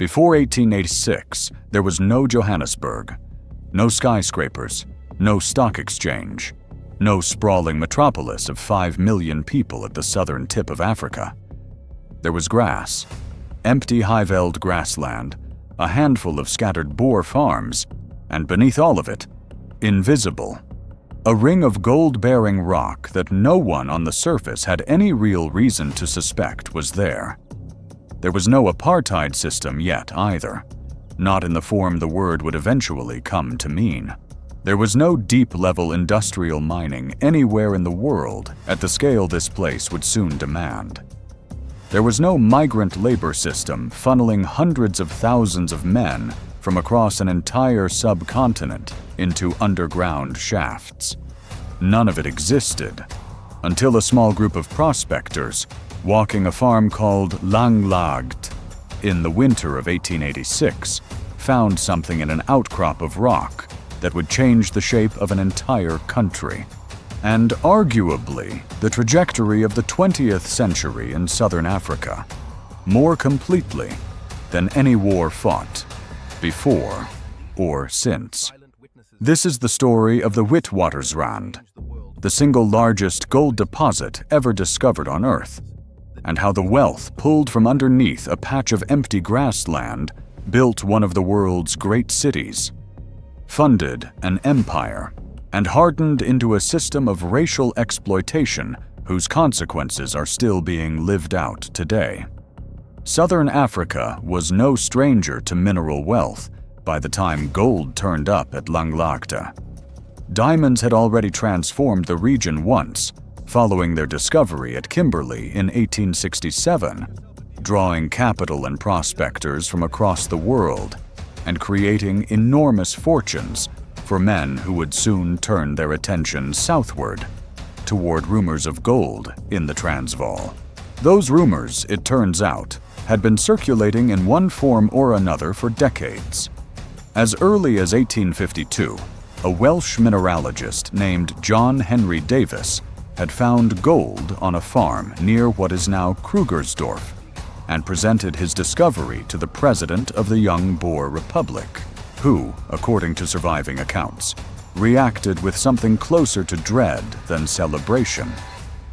Before 1886, there was no Johannesburg, no skyscrapers, no stock exchange, no sprawling metropolis of 5 million people at the southern tip of Africa. There was grass, empty highveld grassland, a handful of scattered Boer farms, and beneath all of it, invisible, a ring of gold-bearing rock that no one on the surface had any real reason to suspect was there. There was no apartheid system yet either, not in the form the word would eventually come to mean. There was no deep-level industrial mining anywhere in the world at the scale this place would soon demand. There was no migrant labor system funneling hundreds of thousands of men from across an entire subcontinent into underground shafts. None of it existed until a small group of prospectors walking a farm called Langlagt in the winter of 1886 found something in an outcrop of rock that would change the shape of an entire country, and arguably the trajectory of the 20th century in southern Africa, more completely than any war fought before or since. This is the story of the Witwatersrand, the single largest gold deposit ever discovered on Earth, and how the wealth pulled from underneath a patch of empty grassland built one of the world's great cities, funded an empire, and hardened into a system of racial exploitation whose consequences are still being lived out today. Southern Africa was no stranger to mineral wealth by the time gold turned up at Langlagte. Diamonds had already transformed the region once, following their discovery at Kimberley in 1867, drawing capital and prospectors from across the world and creating enormous fortunes for men who would soon turn their attention southward, toward rumors of gold in the Transvaal. Those rumors, it turns out, had been circulating in one form or another for decades. As early as 1852, a Welsh mineralogist named John Henry Davis had found gold on a farm near what is now Krugersdorp, and presented his discovery to the president of the young Boer Republic, who, according to surviving accounts, reacted with something closer to dread than celebration,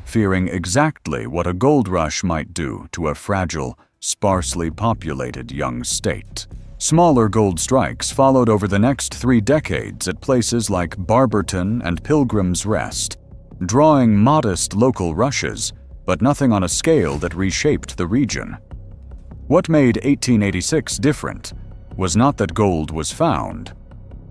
fearing exactly what a gold rush might do to a fragile, sparsely populated young state. Smaller gold strikes followed over the next 3 decades at places like Barberton and Pilgrim's Rest, drawing modest local rushes, but nothing on a scale that reshaped the region. What made 1886 different was not that gold was found.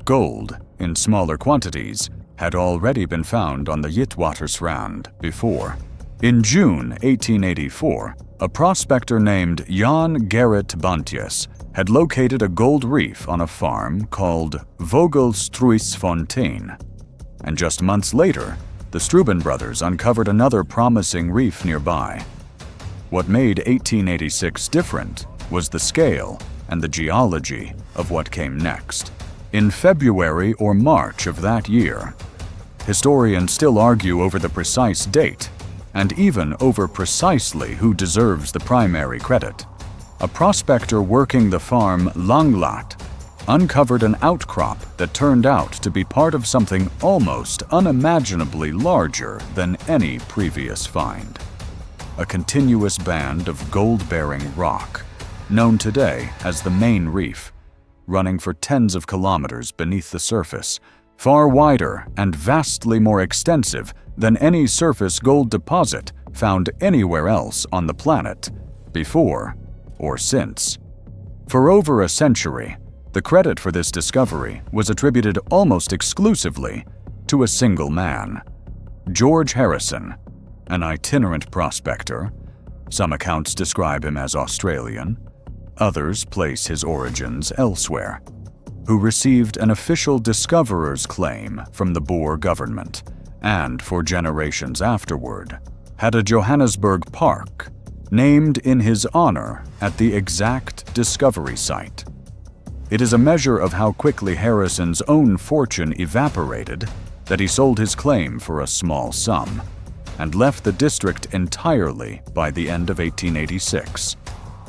Gold, in smaller quantities, had already been found on the Witwatersrand before. In June 1884, a prospector named Jan Gerrit Bantjes had located a gold reef on a farm called Vogelstruisfontein, and just months later, the Struben brothers uncovered another promising reef nearby. What made 1886 different was the scale and the geology of what came next. In February or March of that year, historians still argue over the precise date, and even over precisely who deserves the primary credit. A prospector working the farm Langlagt uncovered an outcrop that turned out to be part of something almost unimaginably larger than any previous find. A continuous band of gold-bearing rock, known today as the main reef, running for tens of kilometers beneath the surface, far wider and vastly more extensive than any surface gold deposit found anywhere else on the planet, before or since. For over a century, the credit for this discovery was attributed almost exclusively to a single man, George Harrison, an itinerant prospector. Some accounts describe him as Australian, others place his origins elsewhere, who received an official discoverer's claim from the Boer government, and for generations afterward, had a Johannesburg park named in his honor at the exact discovery site. It is a measure of how quickly Harrison's own fortune evaporated that he sold his claim for a small sum and left the district entirely by the end of 1886.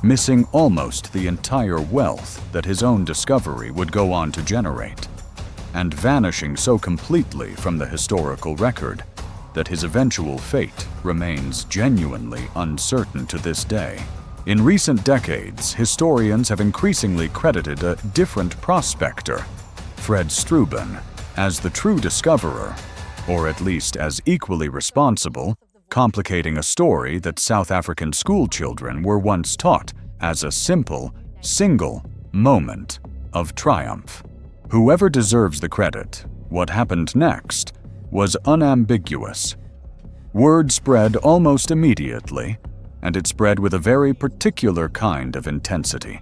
missing almost the entire wealth that his own discovery would go on to generate, and vanishing so completely from the historical record that his eventual fate remains genuinely uncertain to this day. In recent decades, historians have increasingly credited a different prospector, Fred Struben, as the true discoverer, or at least as equally responsible, complicating a story that South African schoolchildren were once taught as a simple, single moment of triumph. Whoever deserves the credit, what happened next was unambiguous. Word spread almost immediately, and it spread with a very particular kind of intensity.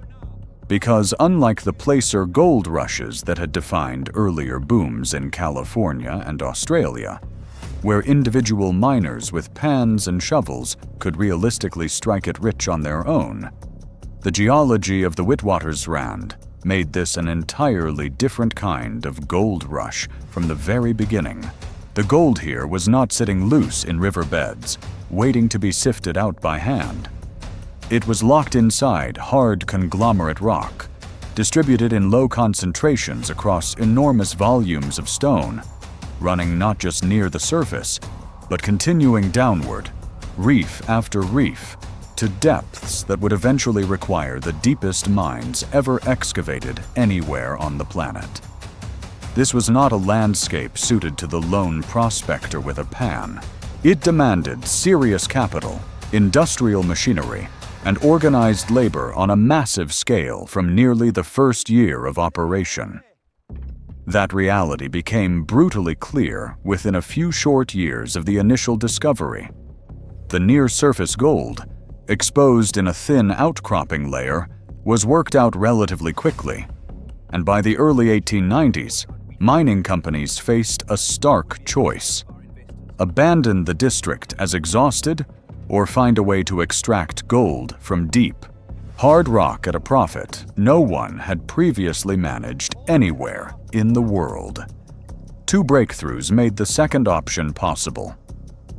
Because unlike the placer gold rushes that had defined earlier booms in California and Australia, where individual miners with pans and shovels could realistically strike it rich on their own, the geology of the Witwatersrand made this an entirely different kind of gold rush from the very beginning. The gold here was not sitting loose in riverbeds, waiting to be sifted out by hand. It was locked inside hard conglomerate rock, distributed in low concentrations across enormous volumes of stone, running not just near the surface, but continuing downward, reef after reef, to depths that would eventually require the deepest mines ever excavated anywhere on the planet. This was not a landscape suited to the lone prospector with a pan. It demanded serious capital, industrial machinery, and organized labor on a massive scale from nearly the first year of operation. That reality became brutally clear within a few short years of the initial discovery. The near-surface gold, exposed in a thin outcropping layer, was worked out relatively quickly, and by the early 1890s, mining companies faced a stark choice: abandon the district as exhausted, or find a way to extract gold from deep, hard rock at a profit no one had previously managed anywhere in the world. Two breakthroughs made the second option possible.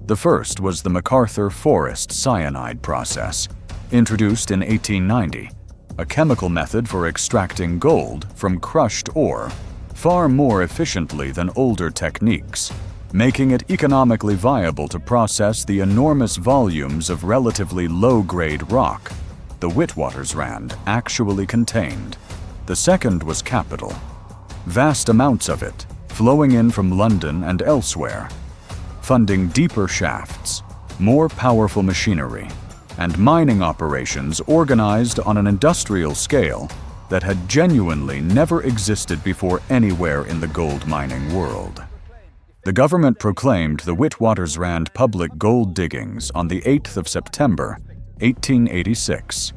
The first was the MacArthur Forest cyanide process, introduced in 1890, a chemical method for extracting gold from crushed ore far more efficiently than older techniques, making it economically viable to process the enormous volumes of relatively low-grade rock the Witwatersrand actually contained. The second was capital, vast amounts of it flowing in from London and elsewhere, funding deeper shafts, more powerful machinery, and mining operations organized on an industrial scale that had genuinely never existed before anywhere in the gold mining world. The government proclaimed the Witwatersrand public gold diggings on the 8th of September, 1886,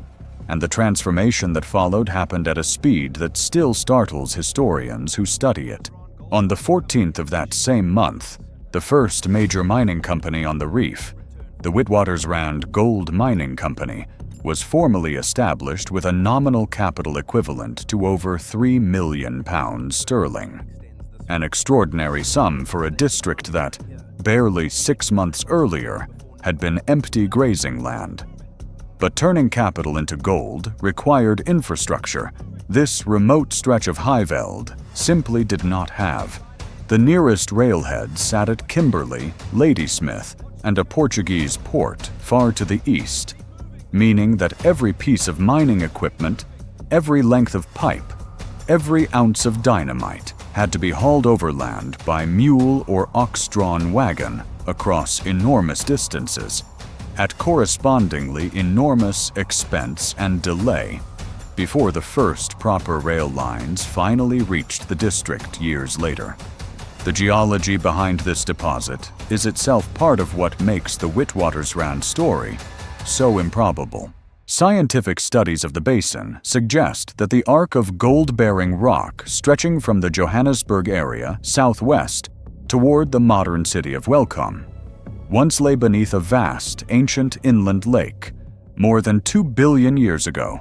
and the transformation that followed happened at a speed that still startles historians who study it. On the 14th of that same month, the first major mining company on the reef, the Witwatersrand Gold Mining Company, was formally established with a nominal capital equivalent to over £3 million, an extraordinary sum for a district that, barely 6 months earlier, had been empty grazing land. But turning capital into gold required infrastructure this remote stretch of highveld simply did not have. The nearest railhead sat at Kimberley, Ladysmith, and a Portuguese port far to the east, meaning that every piece of mining equipment, every length of pipe, every ounce of dynamite had to be hauled overland by mule or ox-drawn wagon across enormous distances, at correspondingly enormous expense and delay, before the first proper rail lines finally reached the district years later. The geology behind this deposit is itself part of what makes the Witwatersrand story so improbable. Scientific studies of the basin suggest that the arc of gold-bearing rock stretching from the Johannesburg area southwest toward the modern city of Welkom once lay beneath a vast, ancient inland lake more than 2 billion years ago,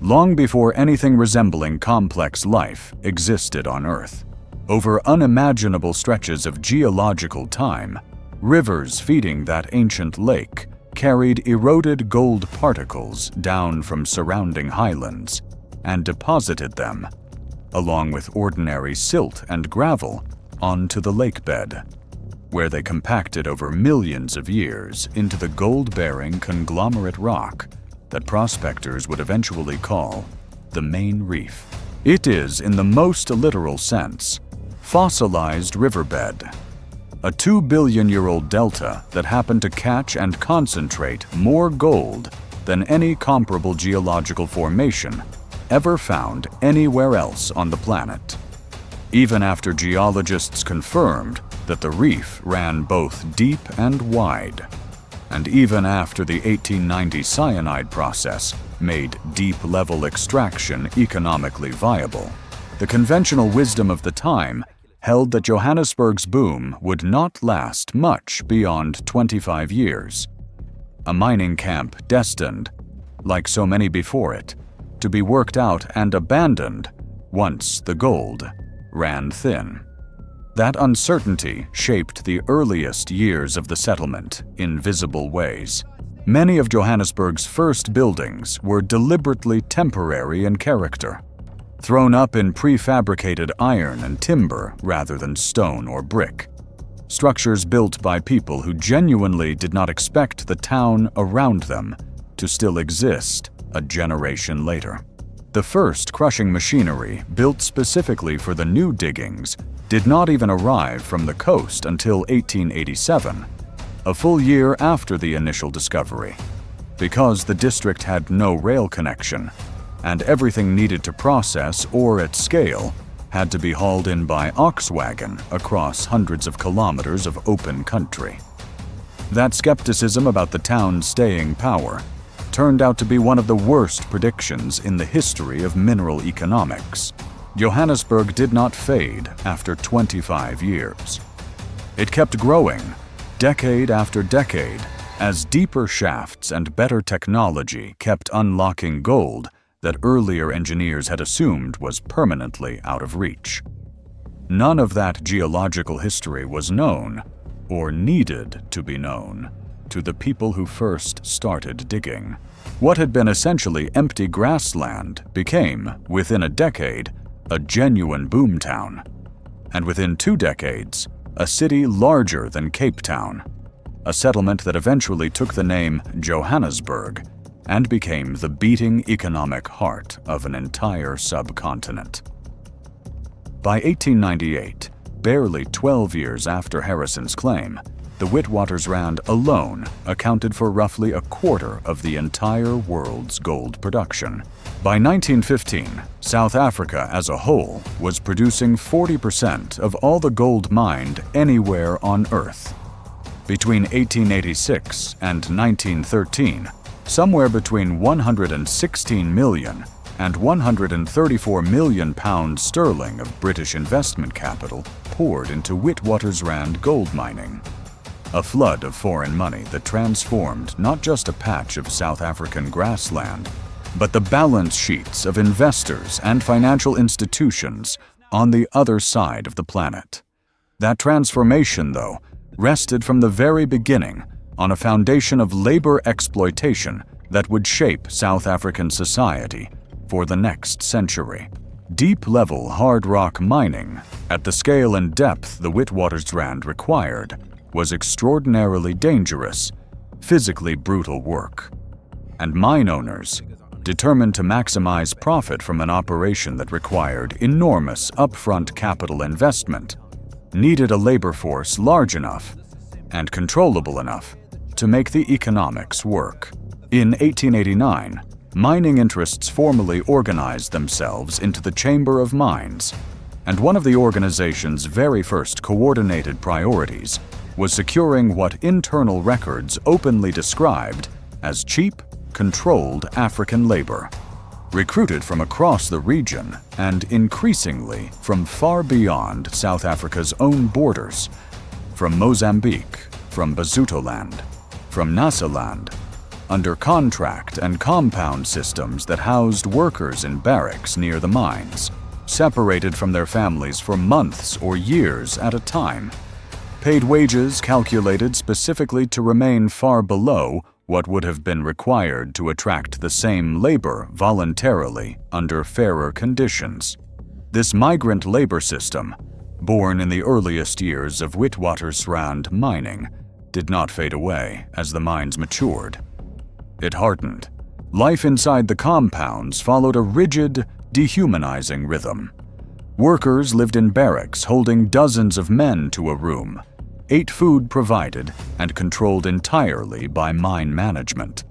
long before anything resembling complex life existed on Earth. Over unimaginable stretches of geological time, rivers feeding that ancient lake carried eroded gold particles down from surrounding highlands and deposited them, along with ordinary silt and gravel, onto the lake bed, where they compacted over millions of years into the gold-bearing conglomerate rock that prospectors would eventually call the main reef. It is, in the most literal sense, fossilized riverbed, a 2-billion-year-old delta that happened to catch and concentrate more gold than any comparable geological formation ever found anywhere else on the planet. Even after geologists confirmed that the reef ran both deep and wide, and even after the 1890 cyanide process made deep-level extraction economically viable, the conventional wisdom of the time held that Johannesburg's boom would not last much beyond 25 years. A mining camp destined, like so many before it, to be worked out and abandoned once the gold ran thin. That uncertainty shaped the earliest years of the settlement in visible ways. Many of Johannesburg's first buildings were deliberately temporary in character, thrown up in prefabricated iron and timber rather than stone or brick. Structures built by people who genuinely did not expect the town around them to still exist a generation later. The first crushing machinery, built specifically for the new diggings, did not even arrive from the coast until 1887, a full year after the initial discovery. Because the district had no rail connection, and everything needed to process or at scale had to be hauled in by ox wagon across hundreds of kilometers of open country. That skepticism about the town's staying power turned out to be one of the worst predictions in the history of mineral economics. Johannesburg did not fade after 25 years. It kept growing, decade after decade, as deeper shafts and better technology kept unlocking gold that earlier engineers had assumed was permanently out of reach. None of that geological history was known, or needed to be known, to the people who first started digging. What had been essentially empty grassland became, within a decade, a genuine boomtown, and within 2 decades, a city larger than Cape Town, a settlement that eventually took the name Johannesburg and became the beating economic heart of an entire subcontinent. By 1898, barely 12 years after Harrison's claim, the Witwatersrand alone accounted for roughly a quarter of the entire world's gold production. By 1915, South Africa as a whole was producing 40% of all the gold mined anywhere on Earth. Between 1886 and 1913, somewhere between 116 million and 134 million pounds sterling of British investment capital poured into Witwatersrand gold mining. A flood of foreign money that transformed not just a patch of South African grassland, but the balance sheets of investors and financial institutions on the other side of the planet. That transformation, though, rested from the very beginning on a foundation of labor exploitation that would shape South African society for the next century. Deep-level hard rock mining, at the scale and depth the Witwatersrand required, was extraordinarily dangerous, physically brutal work. And mine owners, determined to maximize profit from an operation that required enormous upfront capital investment, needed a labor force large enough and controllable enough to make the economics work. In 1889, mining interests formally organized themselves into the Chamber of Mines, and one of the organization's very first coordinated priorities was securing what internal records openly described as cheap, controlled African labor, recruited from across the region and increasingly from far beyond South Africa's own borders, from Mozambique, from Basutoland, from Nyasaland, under contract and compound systems that housed workers in barracks near the mines, separated from their families for months or years at a time, paid wages calculated specifically to remain far below what would have been required to attract the same labor voluntarily under fairer conditions. This migrant labor system, born in the earliest years of Witwatersrand mining, did not fade away as the mines matured. It hardened. Life inside the compounds followed a rigid, dehumanizing rhythm. Workers lived in barracks holding dozens of men to a room, ate food provided and controlled entirely by mine management,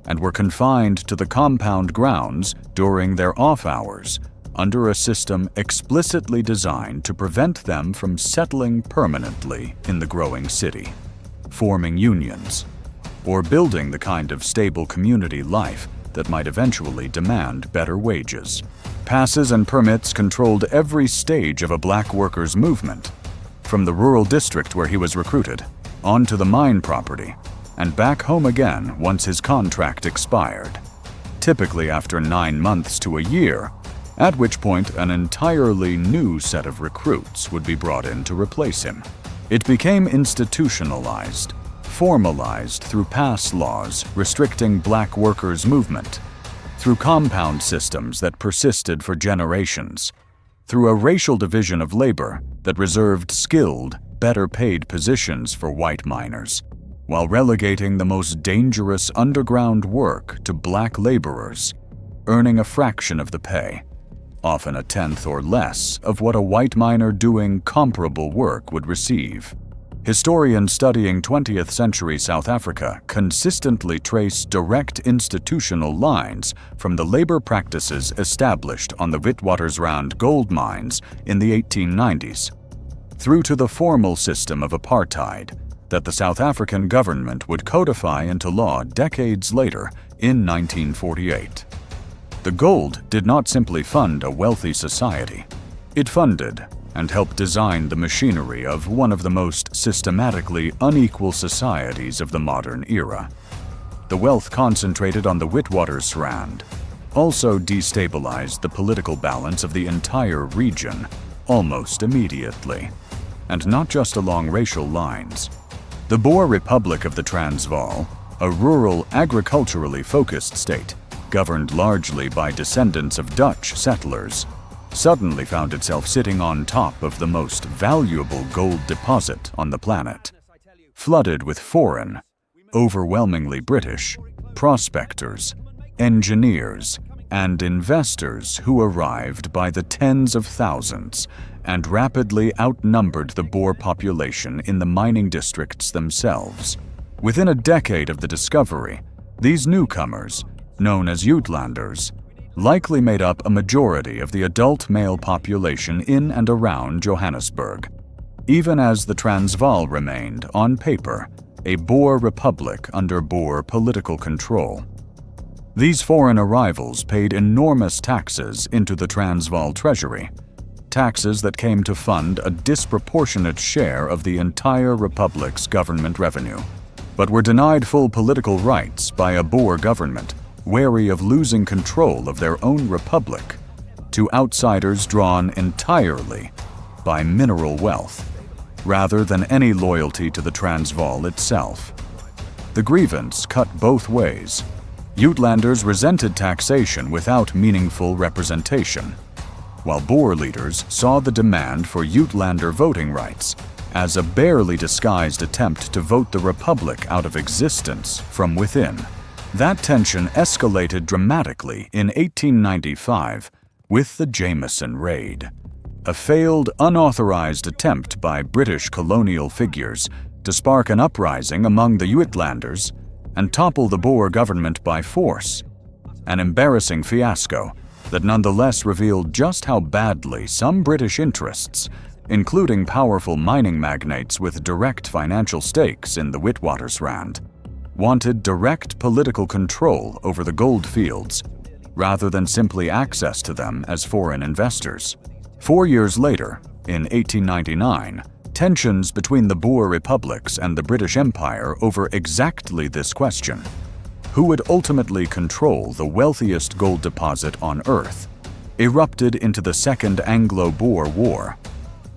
and were confined to the compound grounds during their off hours under a system explicitly designed to prevent them from settling permanently in the growing city, forming unions, or building the kind of stable community life that might eventually demand better wages. Passes and permits controlled every stage of a black worker's movement, from the rural district where he was recruited, onto the mine property, and back home again once his contract expired, typically after 9 months to a year, at which point an entirely new set of recruits would be brought in to replace him. It became institutionalized, formalized through pass laws restricting black workers' movement, through compound systems that persisted for generations, through a racial division of labor that reserved skilled, better-paid positions for white miners, while relegating the most dangerous underground work to black laborers, earning a fraction of the pay, often a tenth or less of what a white miner doing comparable work would receive. Historians studying 20th century South Africa consistently trace direct institutional lines from the labor practices established on the Witwatersrand gold mines in the 1890s, through to the formal system of apartheid that the South African government would codify into law decades later in 1948. The gold did not simply fund a wealthy society. It funded and helped design the machinery of one of the most systematically unequal societies of the modern era. The wealth concentrated on the Witwatersrand also destabilized the political balance of the entire region almost immediately, and not just along racial lines. The Boer Republic of the Transvaal, a rural, agriculturally focused state governed largely by descendants of Dutch settlers, suddenly found itself sitting on top of the most valuable gold deposit on the planet, flooded with foreign, overwhelmingly British, prospectors, engineers, and investors who arrived by the tens of thousands and rapidly outnumbered the Boer population in the mining districts themselves. Within a decade of the discovery, these newcomers, known as Uitlanders, likely made up a majority of the adult male population in and around Johannesburg, even as the Transvaal remained, on paper, a Boer republic under Boer political control. These foreign arrivals paid enormous taxes into the Transvaal treasury, taxes that came to fund a disproportionate share of the entire republic's government revenue, but were denied full political rights by a Boer government wary of losing control of their own republic to outsiders drawn entirely by mineral wealth, rather than any loyalty to the Transvaal itself. The grievance cut both ways. Uitlanders resented taxation without meaningful representation, while Boer leaders saw the demand for Uitlander voting rights as a barely disguised attempt to vote the republic out of existence from within. That tension escalated dramatically in 1895 with the Jameson Raid, a failed, unauthorized attempt by British colonial figures to spark an uprising among the Uitlanders and topple the Boer government by force, an embarrassing fiasco that nonetheless revealed just how badly some British interests, including powerful mining magnates with direct financial stakes in the Witwatersrand, wanted direct political control over the gold fields, rather than simply access to them as foreign investors. 4 years later, in 1899, tensions between the Boer republics and the British Empire over exactly this question: who would ultimately control the wealthiest gold deposit on Earth, erupted into the Second Anglo-Boer War,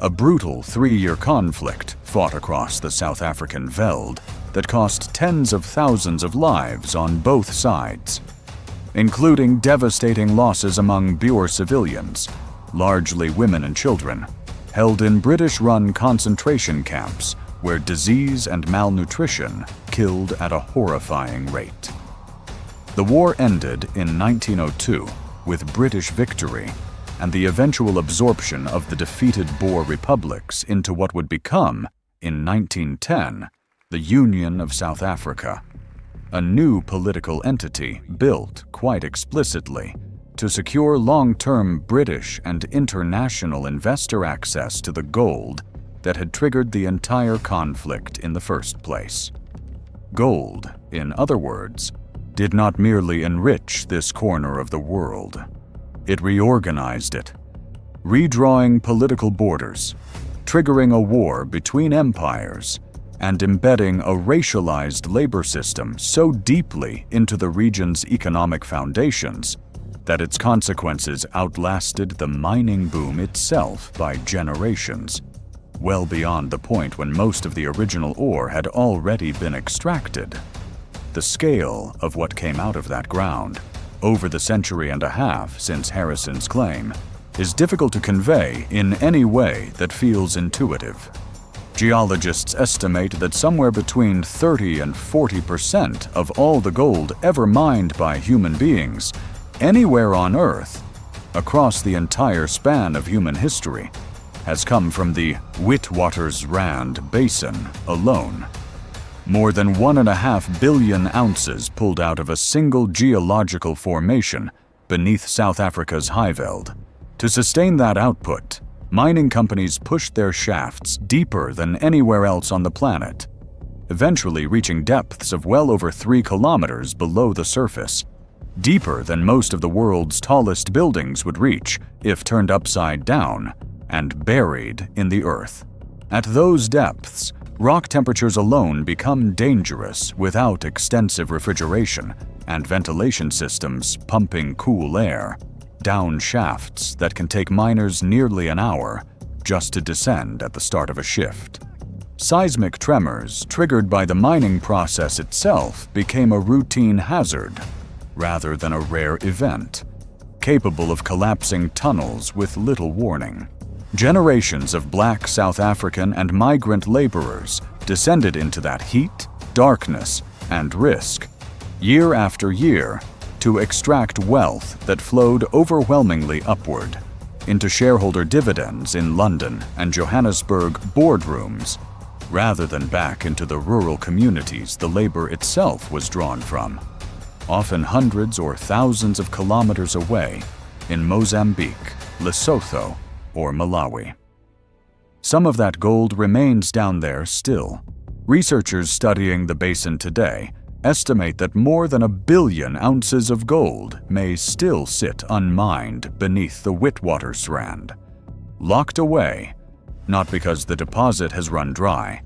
a brutal 3-year conflict fought across the South African veld that cost tens of thousands of lives on both sides, including devastating losses among Boer civilians, largely women and children, held in British-run concentration camps where disease and malnutrition killed at a horrifying rate. The war ended in 1902 with British victory and the eventual absorption of the defeated Boer republics into what would become, in 1910, the Union of South Africa, a new political entity built quite explicitly to secure long-term British and international investor access to the gold that had triggered the entire conflict in the first place. Gold, in other words, did not merely enrich this corner of the world. It reorganized it, redrawing political borders, triggering a war between empires, and embedding a racialized labor system so deeply into the region's economic foundations that its consequences outlasted the mining boom itself by generations, well beyond the point when most of the original ore had already been extracted. The scale of what came out of that ground, over the century and a half since Harrison's claim, is difficult to convey in any way that feels intuitive. Geologists estimate that somewhere between 30 and 40% of all the gold ever mined by human beings anywhere on Earth, across the entire span of human history, has come from the Witwatersrand Basin alone. More than 1.5 billion ounces pulled out of a single geological formation beneath South Africa's highveld. To sustain that output, mining companies pushed their shafts deeper than anywhere else on the planet, eventually reaching depths of well over 3 kilometers below the surface, deeper than most of the world's tallest buildings would reach if turned upside down and buried in the earth. At those depths, rock temperatures alone become dangerous without extensive refrigeration and ventilation systems pumping cool air down shafts that can take miners nearly an hour just to descend at the start of a shift. Seismic tremors triggered by the mining process itself became a routine hazard rather than a rare event, capable of collapsing tunnels with little warning. Generations of black South African and migrant laborers descended into that heat, darkness, and risk, year after year, to extract wealth that flowed overwhelmingly upward into shareholder dividends in London and Johannesburg boardrooms, rather than back into the rural communities the labor itself was drawn from, often hundreds or thousands of kilometers away in Mozambique, Lesotho, or Malawi. Some of that gold remains down there still. Researchers studying the basin today estimate that more than 1 billion ounces of gold may still sit unmined beneath the Witwatersrand, locked away, not because the deposit has run dry,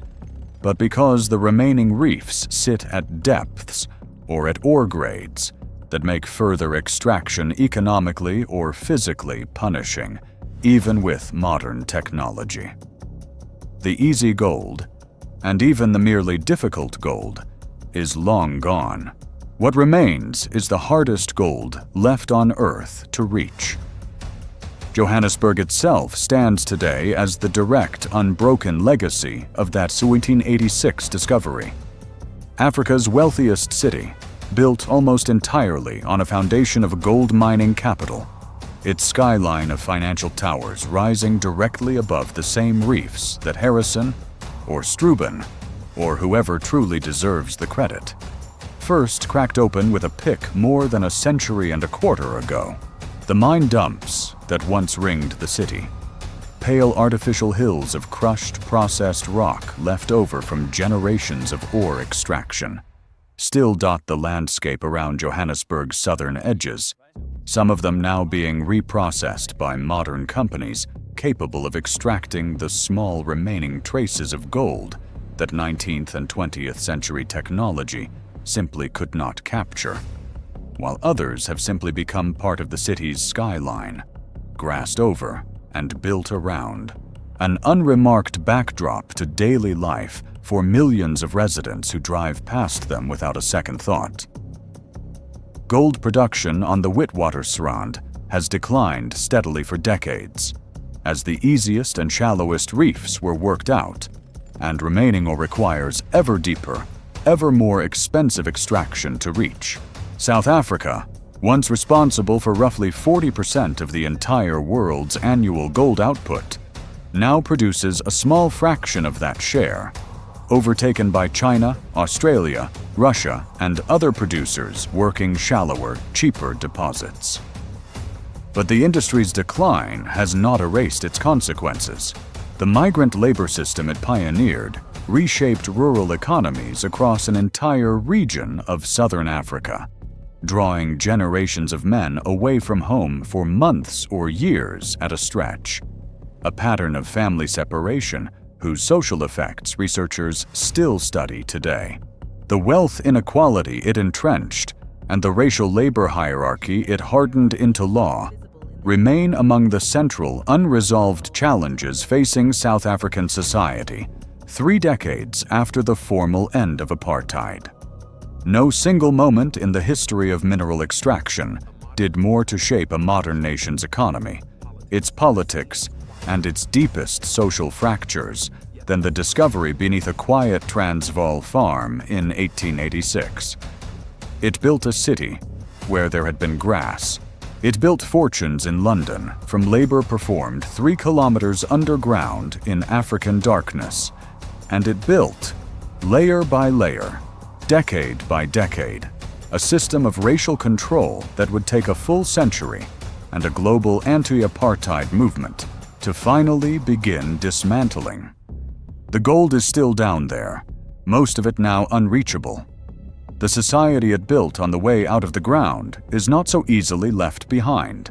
but because the remaining reefs sit at depths or at ore grades that make further extraction economically or physically punishing, even with modern technology. The easy gold, and even the merely difficult gold, is long gone. What remains is the hardest gold left on Earth to reach. Johannesburg itself stands today as the direct, unbroken legacy of that 1786 discovery. Africa's wealthiest city, built almost entirely on a foundation of gold mining capital, its skyline of financial towers rising directly above the same reefs that Harrison, or Struben, or whoever truly deserves the credit, first cracked open with a pick more than a century and a quarter ago. The mine dumps that once ringed the city, pale artificial hills of crushed, processed rock left over from generations of ore extraction, still dot the landscape around Johannesburg's southern edges, some of them now being reprocessed by modern companies capable of extracting the small remaining traces of gold that 19th and 20th century technology simply could not capture, while others have simply become part of the city's skyline, grassed over and built around, an unremarked backdrop to daily life for millions of residents who drive past them without a second thought. Gold production on the Witwatersrand has declined steadily for decades, as the easiest and shallowest reefs were worked out, and remaining ore requires ever deeper, ever more expensive extraction to reach. South Africa, once responsible for roughly 40% of the entire world's annual gold output, now produces a small fraction of that share, overtaken by China, Australia, Russia, and other producers working shallower, cheaper deposits. But the industry's decline has not erased its consequences. The migrant labor system it pioneered reshaped rural economies across an entire region of southern Africa, drawing generations of men away from home for months or years at a stretch. A pattern of family separation whose social effects researchers still study today. The wealth inequality it entrenched and the racial labor hierarchy it hardened into law remain among the central, unresolved challenges facing South African society 3 decades after the formal end of apartheid. No single moment in the history of mineral extraction did more to shape a modern nation's economy, its politics, and its deepest social fractures than the discovery beneath a quiet Transvaal farm in 1886. It built a city where there had been grass. It built fortunes in London from labor performed 3 kilometers underground in African darkness. And it built, layer by layer, decade by decade, a system of racial control that would take a full century and a global anti-apartheid movement to finally begin dismantling. The gold is still down there, most of it now unreachable. The society it built on the way out of the ground is not so easily left behind.